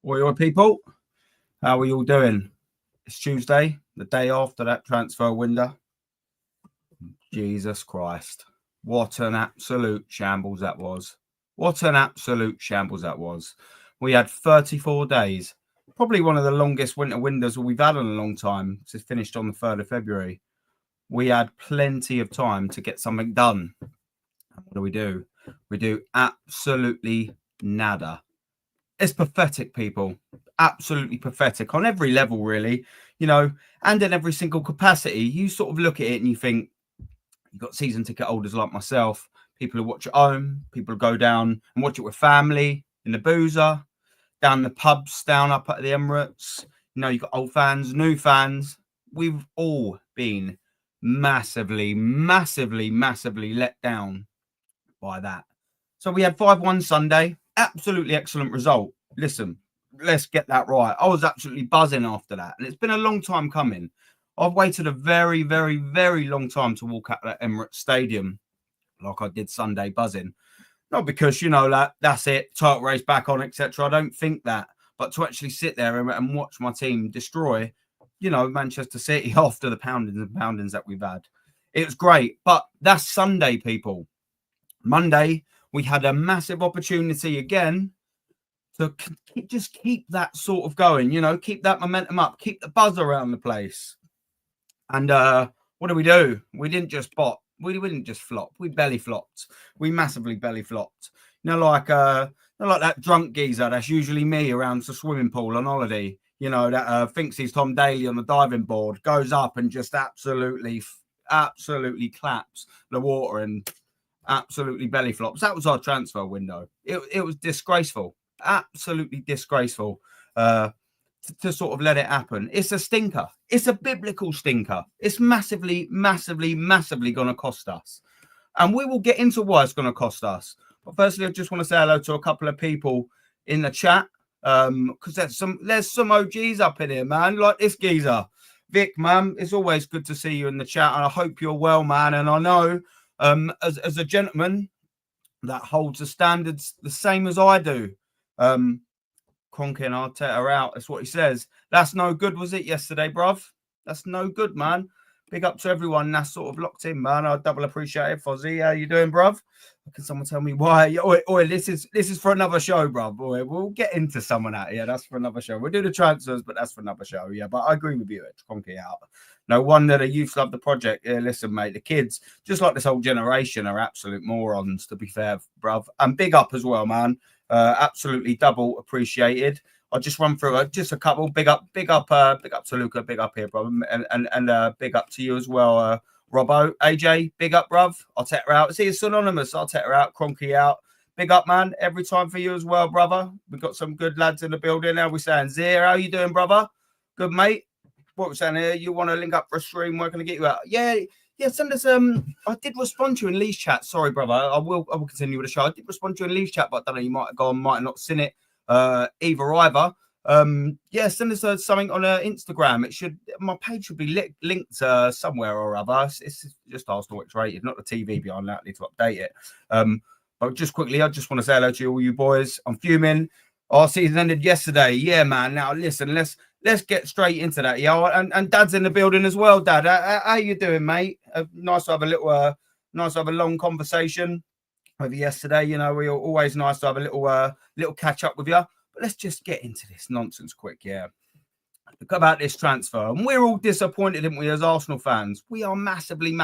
Oi, people. How are you all doing? It's Tuesday, the day after that transfer window. Jesus Christ. What an absolute shambles that was. What an absolute shambles that was. We had 34 days. Probably one of the longest winter windows we've had in a long time. It's finished on the 3rd of February. We had plenty of time to get something done. What do? We do absolutely nada. It's pathetic, people. Absolutely pathetic on every level, really, and in every single capacity. You sort of look at it and you think, you've got season ticket holders like myself, people who watch at home, people who go down and watch it with family, in the boozer, down the pubs, down up at the Emirates. You've got old fans, new fans. We've all been massively let down by that. So we had 5-1 Sunday. Absolutely excellent result. Listen, let's get that right. I was absolutely buzzing after that. And it's been a long time coming. I've waited a very long time to walk out that Emirates Stadium like I did Sunday, buzzing. Not because, that's it, title race back on, etc. I don't think that. But to actually sit there and watch my team destroy, Manchester City after the poundings that we've had. It was great. But that's Sunday, people. Monday, we had a massive opportunity again to just keep that sort of going, keep that momentum up, keep the buzz around the place. And what do? We didn't just bot. We didn't just flop. We belly flopped. We massively belly flopped. Like that drunk geezer that's usually me around the swimming pool on holiday, that thinks he's Tom Daly on the diving board, goes up and just absolutely claps the water and absolutely belly flops. That was our transfer window. It was disgraceful, absolutely disgraceful to sort of let it happen. It's a stinker. It's a biblical stinker. It's massively going to cost us, and we will get into why it's going to cost us. But firstly, I just want to say hello to a couple of people in the chat, because there's some OGs up in here, man, like this geezer Vic, man. It's always good to see you in the chat, and I hope you're well, man. And I know as a gentleman that holds the standards the same as I do, Conky and Arteta out. That's what he says. That's no good, was it, yesterday, bruv? That's no good, man. Big up to everyone that's sort of locked in, man. I double appreciate it. Fozzie, how you doing, bruv? Can someone tell me why? Oi, this is for another show, bruv. Boy, we'll get into someone out here. That's for another show. We'll do the transfers, but that's for another show. Yeah, but I agree with you. It's Conky out. No wonder the youth love the project. Yeah, listen, mate, the kids, just like this whole generation, are absolute morons, to be fair, bruv. And big up as well, man. Absolutely double appreciated. I'll just run through just a couple. Big up to Luca. Big up here, bro, and big up to you as well, Robbo. AJ, big up, bruv. I'll take her out. See, it's synonymous. I'll take her out. Cronky out. Big up, man. Every time for you as well, brother. We've got some good lads in the building. How we saying? Zir, how you doing, brother? Good, mate. What we're saying here? You want to link up for a stream? Where can I get you out? Yeah. Send us. I did respond to you in Lee's chat. Sorry, brother. I will continue with the show. I did respond to you in Lee's chat, but I don't know. You might have gone, might have not seen it. Either. Send us something on Instagram. My page should be linked somewhere or other. It's just Arsenal X rated, not the TV behind that. I need to update it. But just quickly, I just want to say hello to all you boys. I'm fuming. Our season ended yesterday. Yeah, man. Now listen, let's get straight into that. Yeah, and Dad's in the building as well. Dad, how you doing, mate? Nice to have a long conversation with you yesterday. We're always nice to have a little catch up with you. But let's just get into this nonsense quick. Yeah, about this transfer, and we're all disappointed, didn't we, as Arsenal fans? We are massively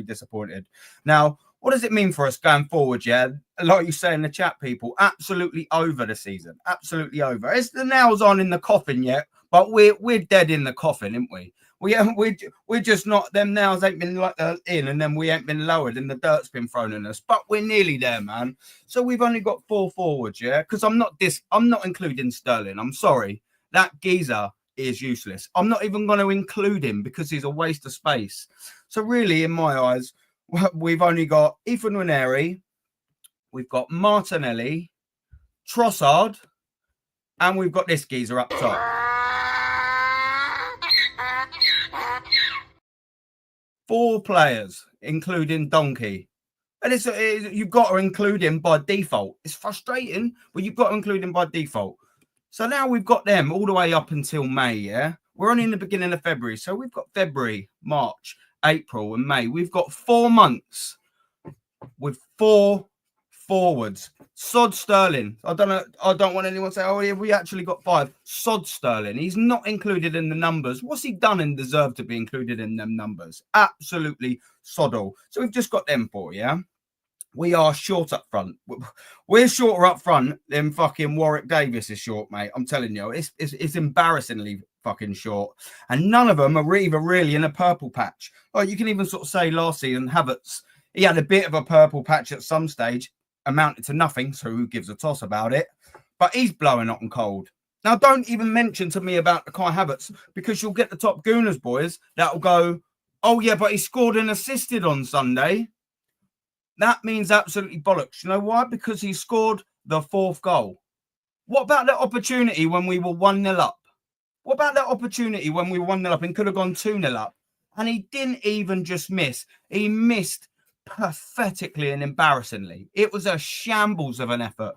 disappointed. Now, what does it mean for us going forward? Yeah, like you say in the chat, people, absolutely over the season, absolutely over. It's the nails on in the coffin yet, but we're dead in the coffin, aren't we? We're just not, them nails ain't been in, and then we ain't been lowered, and the dirt's been thrown in us. But we're nearly there, man. So we've only got 4 forwards, yeah. Because I'm not including Sterling. I'm sorry, that geezer is useless. I'm not even going to include him because he's a waste of space. So really, in my eyes, we've only got Ethan Nwaneri, we've got Martinelli, Trossard, and we've got this geezer up top. 4 players, including Donkey. And you've got to include him by default. It's frustrating, but you've got to include him by default. So now we've got them all the way up until May, yeah? We're only in the beginning of February. So we've got February, March, April, and May. We've got 4 months with 4 forwards. Sod Sterling. I don't want anyone to say, oh, yeah, we actually got 5. Sod Sterling. He's not included in the numbers. What's he done and deserved to be included in them numbers? Absolutely sod all. So we've just got them 4, yeah? We are short up front. We're shorter up front than fucking Warwick Davis is short, mate. I'm telling you, it's embarrassingly fucking short. And none of them are even really in a purple patch. Oh, you can even sort of say last season, Havertz, he had a bit of a purple patch at some stage, amounted to nothing, so who gives a toss about it? But he's blowing hot and cold. Now, don't even mention to me about the Kai Havertz, because you'll get the top gooners, boys, that'll go, oh, yeah, but he scored and assisted on Sunday. That means absolutely bollocks. You know why? Because he scored the 4th goal. What about that opportunity when we were 1-0 up? What about that opportunity when we were 1-0 up and could have gone 2-0 up? And he didn't even just miss. He missed pathetically and embarrassingly. It was a shambles of an effort.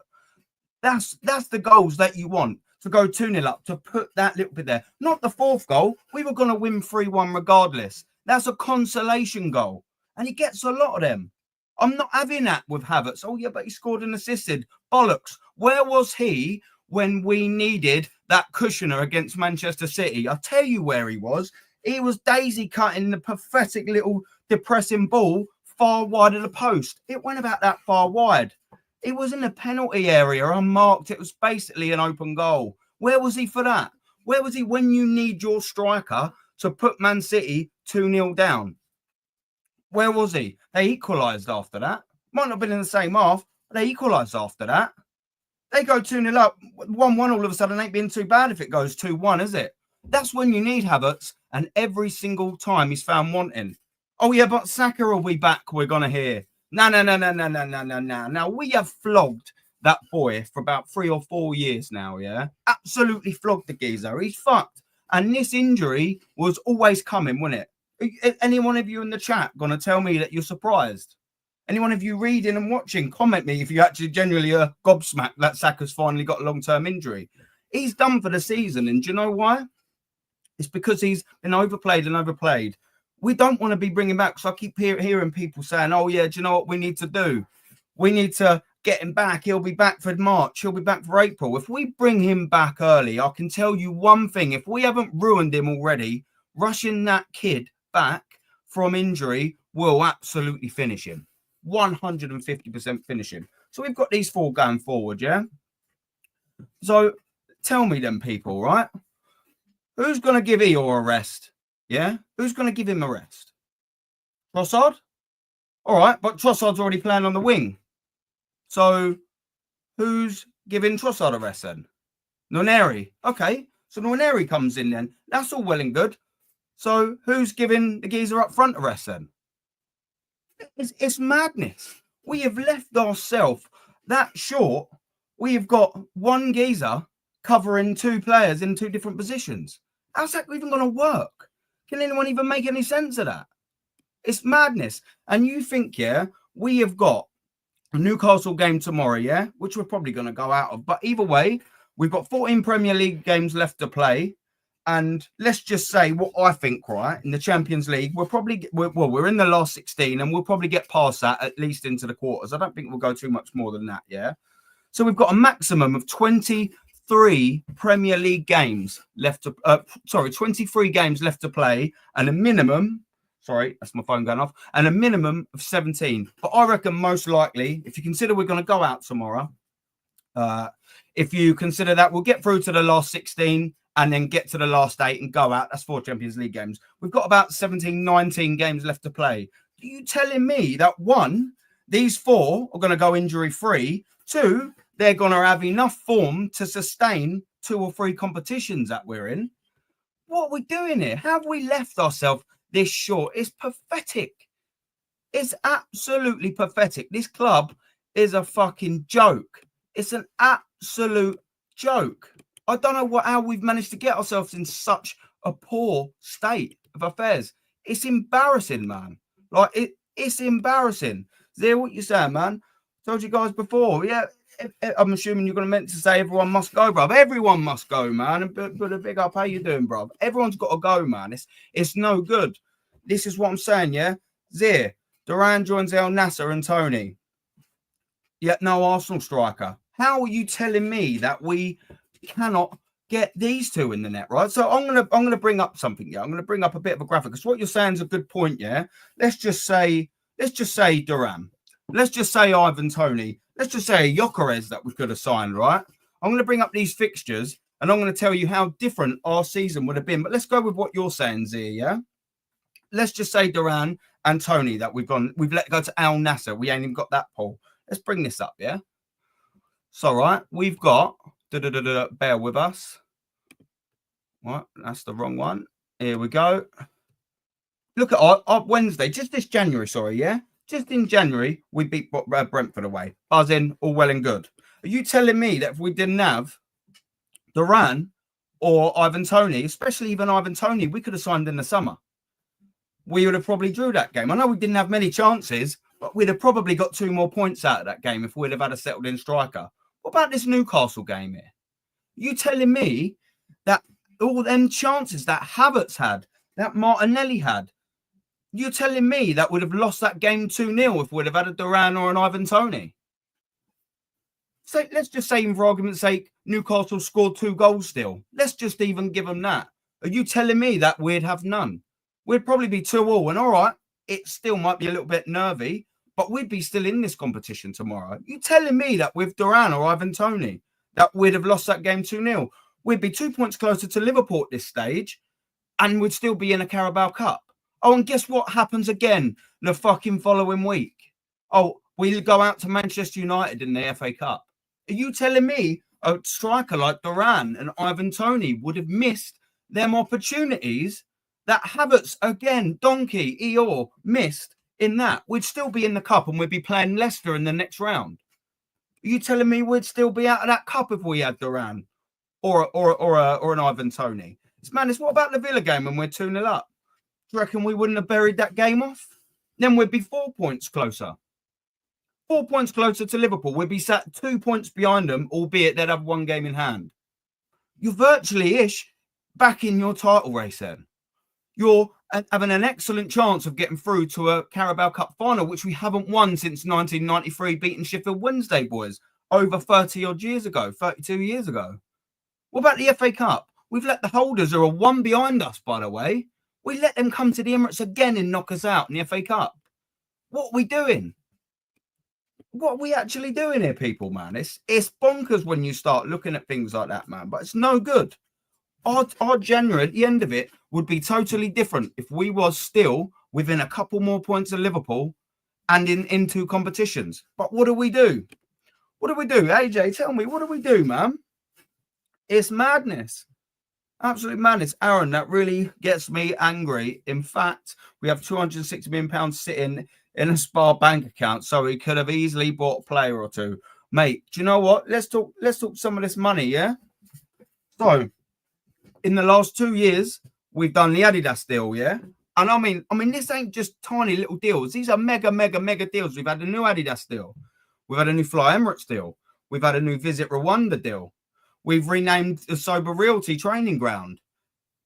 That's the goals that you want, to go 2-0 up, to put that little bit there. Not the 4th goal. We were going to win 3-1 regardless. That's a consolation goal. And he gets a lot of them. I'm not having that with Havertz. Oh, yeah, but he scored and assisted. Bollocks. Where was he when we needed that cushioner against Manchester City? I'll tell you where he was. He was daisy cutting the pathetic little depressing ball far wide of the post. It went about that far wide. It was in the penalty area, unmarked. It was basically an open goal. Where was he for that? Where was he when you need your striker to put Man City 2-0 down? Where was he? They equalised after that. Might not have been in the same half, but they equalised after that. They go 2-0 up. 1-1 all of a sudden ain't been too bad if it goes 2-1, is it? That's when you need Havertz, and every single time he's found wanting. Oh, yeah, but Saka will be back, we're going to hear. No. Now, we have flogged that boy for about 3 or 4 years now, yeah? Absolutely flogged the geezer. He's fucked. And this injury was always coming, wasn't it? Any one of you in the chat going to tell me that you're surprised? Any one of you reading and watching, comment me if you actually genuinely are gobsmacked that Saka's finally got a long-term injury. He's done for the season, and do you know why? It's because he's been overplayed and overplayed. We don't want to be bringing back, so I keep hearing people saying, oh, yeah, do you know what we need to do? We need to get him back. He'll be back for March. He'll be back for April. If we bring him back early, I can tell you one thing. If we haven't ruined him already, rushing that kid back from injury will absolutely finish him. 150% finish him. So we've got these 4 going forward, yeah? So tell me then, people, right? Who's going to give Eeyore a rest? Yeah? Who's going to give him a rest? Trossard? All right, but Trossard's already playing on the wing. So who's giving Trossard a rest then? Nwaneri. Okay, so Nwaneri comes in then. That's all well and good. So who's giving the geezer up front a rest then? It's madness. We have left ourselves that short. We have got one geezer covering 2 players in 2 different positions. How's that even going to work? Can anyone even make any sense of that? It's madness. And you think, yeah, we have got a Newcastle game tomorrow, yeah, which we're probably going to go out of. But either way, we've got 14 Premier League games left to play. And let's just say what I think, right? In the Champions League, we're in the last 16 and we'll probably get past that, at least into the quarters. I don't think we'll go too much more than that, yeah? So we've got a maximum of 23 Premier League games left to, 23 games left to play and a minimum, sorry, that's my phone going off, and a minimum of 17. But I reckon most likely, if you consider we're going to go out tomorrow, if you consider that we'll get through to the last 16, and then get to the last 8 and go out. That's 4 Champions League games. We've got about 17, 19 games left to play. Are you telling me that 1, these 4 are going to go injury-free, 2, they're going to have enough form to sustain 2 or 3 competitions that we're in? What are we doing here? How have we left ourselves this short? It's pathetic. It's absolutely pathetic. This club is a fucking joke. It's an absolute joke. I don't know how we've managed to get ourselves in such a poor state of affairs. It's embarrassing, man. Like, it's embarrassing. Is there what you're saying, man? Told you guys before. Yeah, I'm assuming you're going to meant to say everyone must go, bruv. Everyone must go, man. And put a big up. How you doing, bruv? Everyone's got to go, man. It's no good. This is what I'm saying, yeah? Zir, Duran joins El Nasser and Tony. Yet no Arsenal striker. How are you telling me that we cannot get these two in the net, right? So I'm gonna bring up something, yeah. I'm gonna bring up a bit of a graphic because what you're saying is a good point, yeah. Let's just say Duran. Let's just say Ivan Toney. Let's just say Gyökeres that we could have signed, right? I'm gonna bring up these fixtures and I'm gonna tell you how different our season would have been. But let's go with what you're saying, Zia, yeah. Let's just say Duran and Toney that we've let go to Al Nasser. We ain't even got that pool. Let's bring this up, yeah. So, right, we've got bear with us. What? That's the wrong one. Here we go. Look at our Wednesday, just this January, sorry, yeah? Just in January, we beat Brentford away. Buzzing, all well and good. Are you telling me that if we didn't have Duran or Ivan Toney, especially even Ivan Toney, we could have signed in the summer? We would have probably drew that game. I know we didn't have many chances, but we'd have probably got 2 more points out of that game if we'd have had a settled-in striker. What about this Newcastle game here? You telling me that all them chances that Havertz had, that Martinelli had, you're telling me that we'd have lost that game 2-0 if we'd have had a Duran or an Ivan Toney? So let's just say, for argument's sake, Newcastle scored 2 goals still. Let's just even give them that. Are you telling me that we'd have none? We'd probably be 2-2, and all right, it still might be a little bit nervy, but we'd be still in this competition tomorrow. You telling me that with Duran or Ivan Toney, that we'd have lost that game 2-0? We'd be 2 points closer to Liverpool at this stage, and we'd still be in a Carabao Cup. Oh, and guess what happens again the fucking following week? Oh, we'll go out to Manchester United in the FA Cup. Are you telling me a striker like Duran and Ivan Toney would have missed them opportunities that Havertz, again, Donkey, Eeyore, missed in that? We'd still be in the cup and we'd be playing Leicester in the next round. Are you telling me we'd still be out of that cup if we had Duran or an Ivan Toney? It's madness. What about the Villa game when we're 2-0 up? Do you reckon we wouldn't have buried that game off? Then we'd be 4 points closer. 4 points closer to Liverpool. We'd be sat 2 points behind them, albeit they'd have 1 game in hand. You're virtually-ish back in your title race then. You're having an excellent chance of getting through to a Carabao Cup final, which we haven't won since 1993, beating Sheffield Wednesday, boys, over 30-odd years ago, 32 years ago. What about the FA Cup? We've let the holders, who are 1 behind us, by the way, we let them come to the Emirates again and knock us out in the FA Cup. What are we doing? What are we actually doing here, people, man? It's bonkers when you start looking at things like that, man, but it's no good. Our January, at the end of it, would be totally different if we was still within a couple more points of Liverpool and in 2 competitions. But what do we do? What do we do? AJ, tell me, what do we do, man? It's madness. Absolute madness. Aaron, that really gets me angry. In fact, we have £260 million sitting in a Spar bank account, so we could have easily bought a player or 2. Mate, do you know what? Let's talk some of this money, yeah? So, in the last 2 years, we've done the Adidas deal, yeah? And I mean, this ain't just tiny little deals. These are mega deals. We've had a new Adidas deal. We've had a new Fly Emirates deal. We've had a new Visit Rwanda deal. We've renamed the Sober Realty training ground.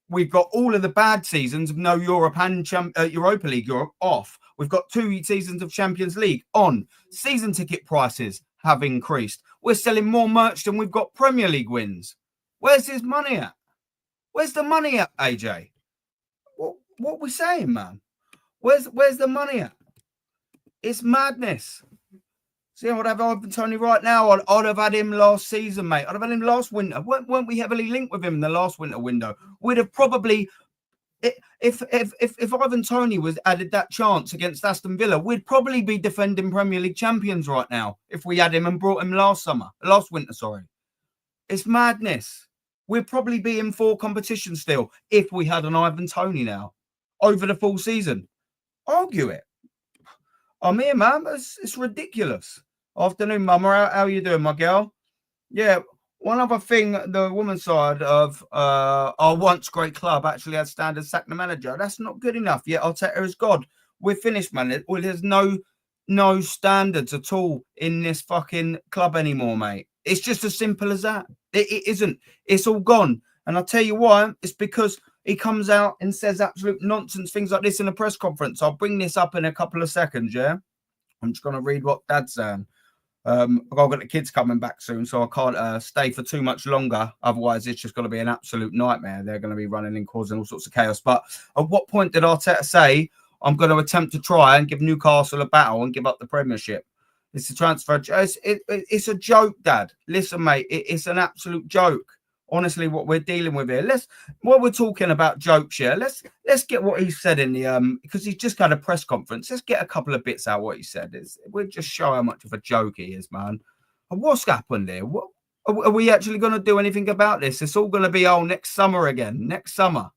We've got all of the bad seasons of no Europe and Europa League Europe off. We've got 2 seasons of Champions League on. Season ticket prices have increased. We're selling more merch than we've got Premier League wins. Where's this money at? Where's the money at, AJ? What are we saying, man? Where's the money at? It's madness. See, I would have Ivan Toney right now. I'd have had him last season, mate. I'd have had him last winter. Weren't we heavily linked with him in the last winter window? We'd have probably, if Ivan Toney was added that chance against Aston Villa, we'd probably be defending Premier League champions right now if we had him and brought him last winter. It's madness. We'd probably be in 4 competitions still if we had an Ivan Toney now over the full season. Argue it. I'm here, man. It's ridiculous. Afternoon, Mama. How are you doing, my girl? Yeah. One other thing, the women's side of our once great club actually had standard sack the manager. That's not good enough. Yet Arteta is God. We're finished, man. There's no no standards at all in this fucking club anymore, mate. It's just as simple as that. It isn't. It's all gone. And I'll tell you why. It's because he comes out and says absolute nonsense, things like this in a press conference. I'll bring this up in a couple of seconds, yeah? I'm just going to read what Dad's saying. I've got the kids coming back soon, so I can't stay for too much longer. Otherwise, it's just going to be an absolute nightmare. They're going to be running and causing all sorts of chaos. But at what point did Arteta say, I'm going to attempt to try and give Newcastle a battle and give up the Premiership? It's a transfer. It's a joke, Dad. Listen, mate, it's an absolute joke. Honestly, what we're dealing with here. While we're talking about jokes here, let's get what he said in the because he's just had a press conference. Let's get a couple of bits out what he said. We'll just show how much of a joke he is, man. And what's happened here? What are we actually going to do anything about this? It's all going to be next summer again. Next summer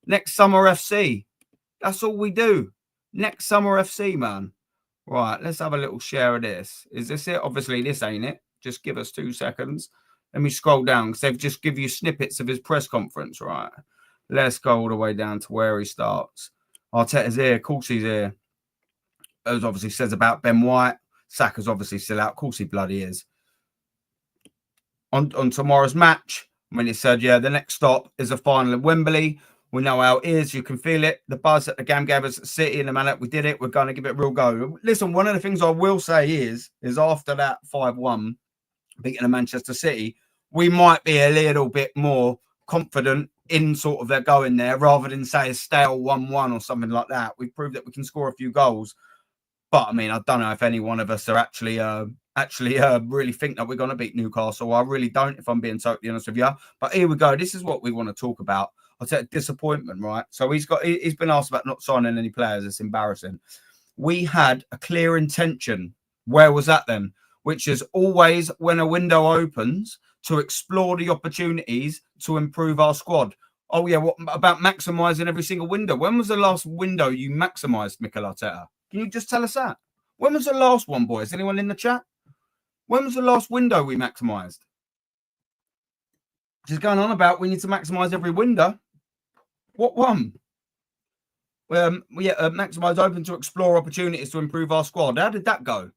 FC. That's all we do. Next summer FC, man. Right, let's have a little share of this. Is this it? Obviously, this ain't it. Just give us 2 seconds. Let me scroll down because they've just give you snippets of his press conference, right? Let's go all the way down to where he starts. Arteta's here. Of course he's here. As obviously says about Ben White. Saka's obviously still out. Of course he bloody is. On tomorrow's match, when he said, yeah, the next stop is a final at Wembley. We know how it is. You can feel it. The buzz that the game gave us at City and the man that we did it, we're going to give it a real go. Listen, one of the things I will say is after that 5-1, beating a Manchester City, we might be a little bit more confident in sort of their going there rather than say a stale 1-1 or something like that. We've proved that we can score a few goals. But I mean, I don't know if any one of us are actually really think that we're going to beat Newcastle. I really don't, if I'm being totally honest with you. But here we go. This is what we want to talk about. I'll say disappointment, right? So he's been asked about not signing any players. It's embarrassing. We had a clear intention. Where was that then? Which is always when a window opens to explore the opportunities to improve our squad. Oh, yeah, what about maximising every single window? When was the last window you maximised, Mikel Arteta? Can you just tell us that? When was the last one, boys? Anyone in the chat? When was the last window we maximised? Just going on about we need to maximise every window. What one? Maximise open to explore opportunities to improve our squad. How did that go?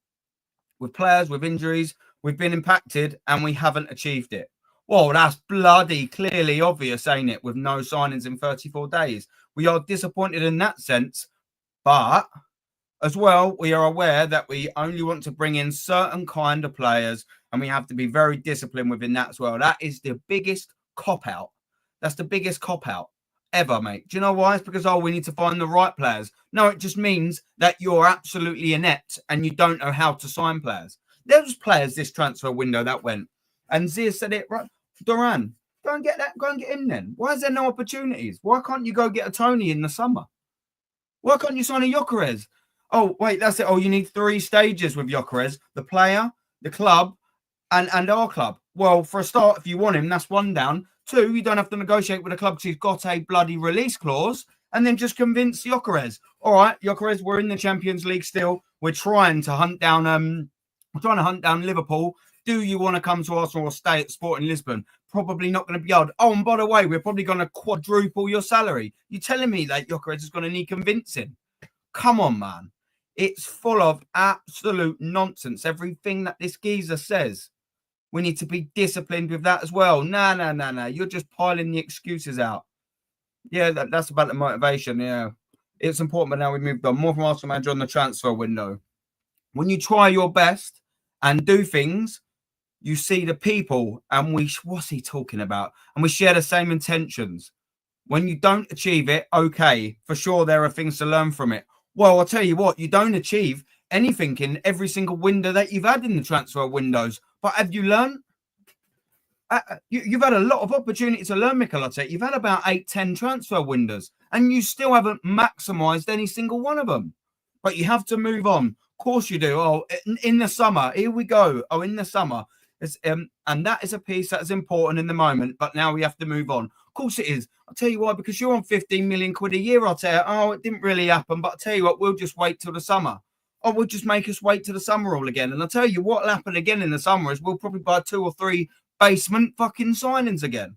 With players, with injuries, we've been impacted and we haven't achieved it. Well, that's bloody clearly obvious, ain't it? With no signings in 34 days. We are disappointed in that sense, but as well, we are aware that we only want to bring in certain kind of players and we have to be very disciplined within that as well. That is the biggest cop-out. That's the biggest cop-out ever, mate. Do you know why? It's because, we need to find the right players. No, it just means that you're absolutely inept and you don't know how to sign players. There was players this transfer window that went. And Zia said it, right? Duran, go and get that. Go and get him then. Why is there no opportunities? Why can't you go get a Tony in the summer? Why can't you sign a Gyökeres? Oh, wait, that's it. Oh, you need 3 stages with Gyökeres. The player, the club, and our club. Well, for a start, if you want him, that's 1 down. 2, you don't have to negotiate with a club because he's got a bloody release clause. And then just convince Gyökeres. All right, Gyökeres, we're in the Champions League still. We're trying to hunt down Liverpool. Do you want to come to Arsenal or stay at Sporting Lisbon? Probably not going to be able to. Oh, and by the way, we're probably going to quadruple your salary. You telling me that Gyökeres is going to need convincing? Come on, man. It's full of absolute nonsense. Everything that this geezer says. We need to be disciplined with that as well. No. You're just piling the excuses out. Yeah, that's about the motivation. Yeah. It's important, but now we moved on. More from Arsenal manager on the transfer window. When you try your best and do things, you see the people and what's he talking about? And we share the same intentions. When you don't achieve it, okay, for sure there are things to learn from it. Well, I'll tell you what, you don't achieve anything in every single window that you've had in the transfer windows. But have you learned? You've had a lot of opportunity to learn, Mikel Arteta. You've had about 8-10 transfer windows, and you still haven't maximised any single one of them. But you have to move on. Of course you do. Oh, in the summer, here we go. Oh, in the summer. And that is a piece that is important in the moment, but now we have to move on. Of course it is. I'll tell you why, because you're on 15 million quid a year, I'll tell you. Oh, it didn't really happen, but I'll tell you what, we'll just wait till the summer. Oh, we'll just make us wait till the summer all again. And I'll tell you what'll happen again in the summer is we'll probably buy 2 or 3 basement fucking signings again.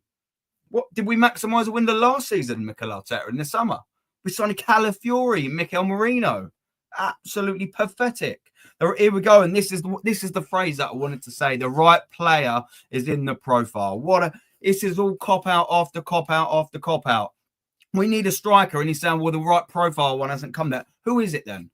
What did we maximise a window last season, Mikel Arteta, in the summer? We signed Calafiori, Mikel Merino. Absolutely pathetic. Here we go, and this is the phrase that I wanted to say. The right player is in the profile. This is all cop out after cop out after cop out. We need a striker, and he's saying, well, the right profile one hasn't come there. Who is it then?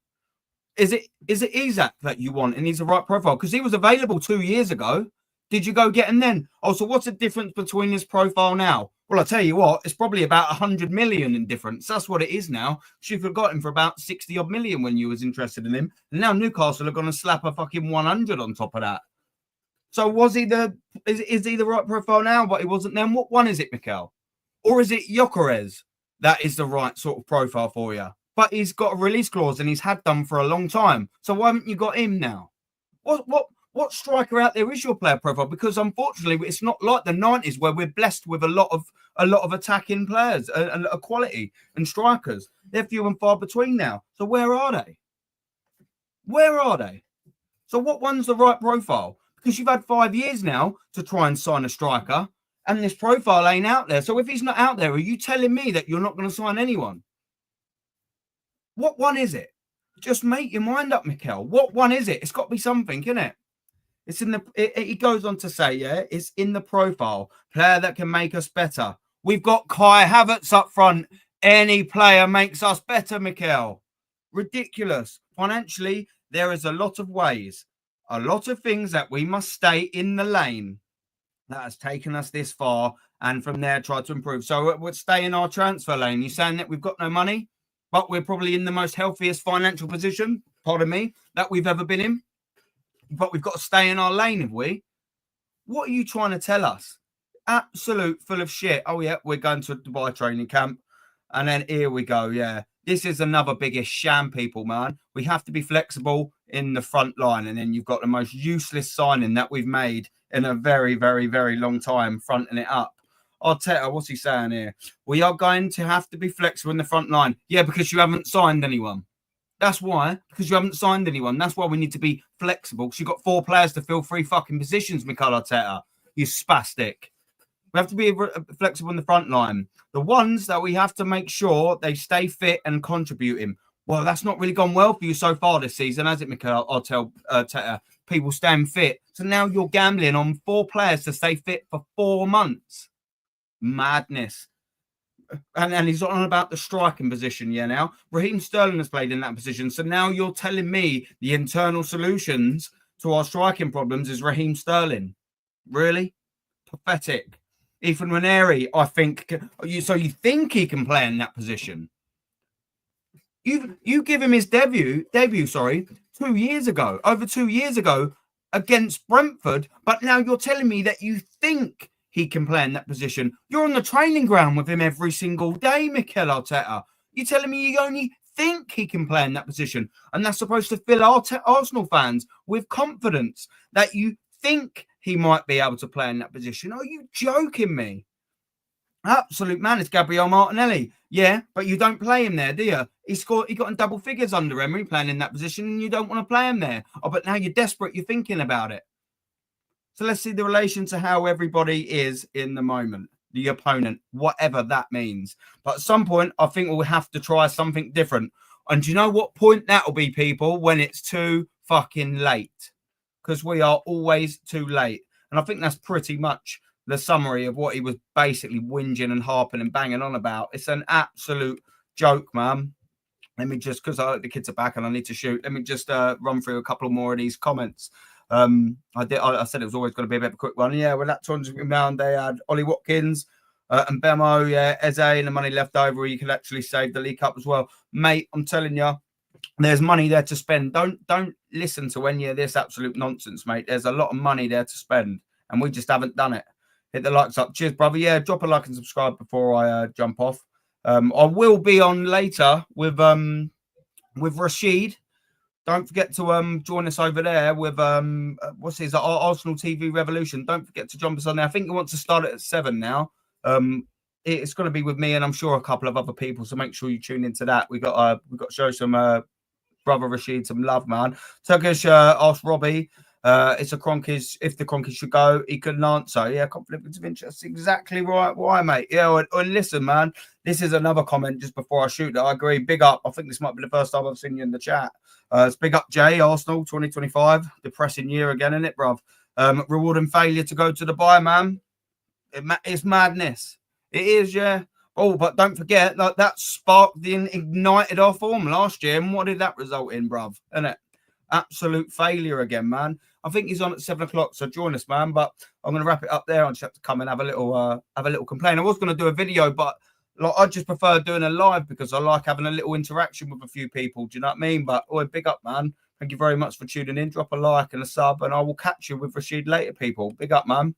Is it Isak that you want, and he's the right profile? Because he was available 2 years ago. Did you go get him then? Oh, so what's the difference between his profile now? Well, I'll tell you what, it's probably about 100 million in difference. That's what it is now. You could have got him for about 60 odd million when you was interested in him. And now Newcastle are going to slap a fucking 100 on top of that. So is he the right profile now, but he wasn't then? What one is it, Mikel? Or is it Gyökeres that is the right sort of profile for you? But he's got a release clause and he's had done for a long time. So why haven't you got him now? What striker out there is your player profile? Because unfortunately, it's not like the 90s where we're blessed with a lot of attacking players and a quality and strikers. They're few and far between now. So where are they? Where are they? So what one's the right profile? Because you've had 5 years now to try and sign a striker, and this profile ain't out there. So if he's not out there, are you telling me that you're not going to sign anyone? What one is it? Just make your mind up, Mikel. What one is it? It's got to be something, isn't it? It's in the. It goes on to say, yeah, it's in the profile. Player that can make us better. We've got Kai Havertz up front. Any player makes us better, Mikel. Ridiculous. Financially, there is a lot of ways, a lot of things that we must stay in the lane that has taken us this far, and from there try to improve. So we'll stay in our transfer lane. You're saying that we've got no money, but we're probably in the most healthiest financial position, pardon me, that we've ever been in. But we've got to stay in our lane, have we? What are you trying to tell us? Absolute full of shit. Oh, yeah, we're going to a Dubai training camp. And then here we go, yeah. This is another biggest sham, people, man. We have to be flexible in the front line. And then you've got the most useless signing that we've made in a very, very, very long time, fronting it up. Arteta, what's he saying here? We are going to have to be flexible in the front line. Yeah, because you haven't signed anyone. That's why, because you haven't signed anyone. That's why we need to be flexible, because you've got 4 players to fill 3 fucking positions, Mikel Arteta. You spastic. We have to be flexible in the front line. The ones that we have to make sure they stay fit and contributing. Well, that's not really gone well for you so far this season, has it, Mikel Arteta? People staying fit. So now you're gambling on 4 players to stay fit for 4 months. Madness. And he's on about the striking position, yeah, now. Raheem Sterling has played in that position. So now you're telling me the internal solutions to our striking problems is Raheem Sterling. Really? Pathetic. Ethan Ranieri, I think. So you think he can play in that position? You give him his debut, 2 years ago, over 2 years ago against Brentford. But now you're telling me that you think he can play in that position. You're on the training ground with him every single day, Mikel Arteta. You're telling me you only think he can play in that position. And that's supposed to fill Arsenal fans with confidence that you think he might be able to play in that position. Are you joking me? Absolute man, it's Gabriel Martinelli. Yeah, but you don't play him there, do you? He got in double figures under Emery playing in that position, and you don't want to play him there. Oh, but now you're desperate, you're thinking about it. So let's see the relation to how everybody is in the moment, the opponent, whatever that means. But at some point, I think we'll have to try something different. And do you know what point that'll be, people? When it's too fucking late. Because we are always too late. And I think that's pretty much the summary of what he was basically whinging and harping and banging on about. It's an absolute joke, man. Let me just, because the kids are back and I need to shoot, let me just run through a couple more of these comments. I said it was always going to be a bit of a quick one. Yeah, well, that 200 round, they had Ollie Watkins and Bemo, yeah, Eze, and the money left over. You could actually save the League Cup as well. Mate, I'm telling you, there's money there to spend. Don't listen to any of this absolute nonsense, mate. There's a lot of money there to spend, and we just haven't done it. Hit the likes up. Cheers, brother. Yeah, drop a like and subscribe before I jump off. I will be on later with Rashid. Don't forget to join us over there with what's his Arsenal TV Revolution. Don't forget to jump us on there. I think he wants to start it at 7 now. It's going to be with me and I'm sure a couple of other people. So make sure you tune into that. We got to show some brother Rashid some love, man. Turkish asked Robbie, It's a Cronkies. If the Cronkies should go, he couldn't answer. Yeah, conflict of interest. Exactly right. Why, mate? Yeah, and listen, man. This is another comment just before I shoot that I agree. Big up. I think this might be the first time I've seen you in the chat. It's big up, Jay. Arsenal 2025. Depressing year again, isn't it, bruv? Rewarding failure to go to the buy, man. It's madness. It is, yeah. Oh, but don't forget that sparked ignited our form last year. And what did that result in, bruv? Isn't it? Absolute failure again, man. I think he's on at 7 o'clock, so join us, man. But I'm going to wrap it up there. I just have to come and have a little complaint. I was going to do a video, but like, I just prefer doing a live because I like having a little interaction with a few people. Do you know what I mean? But big up, man. Thank you very much for tuning in. Drop a like and a sub, and I will catch you with Rashid later, people. Big up, man.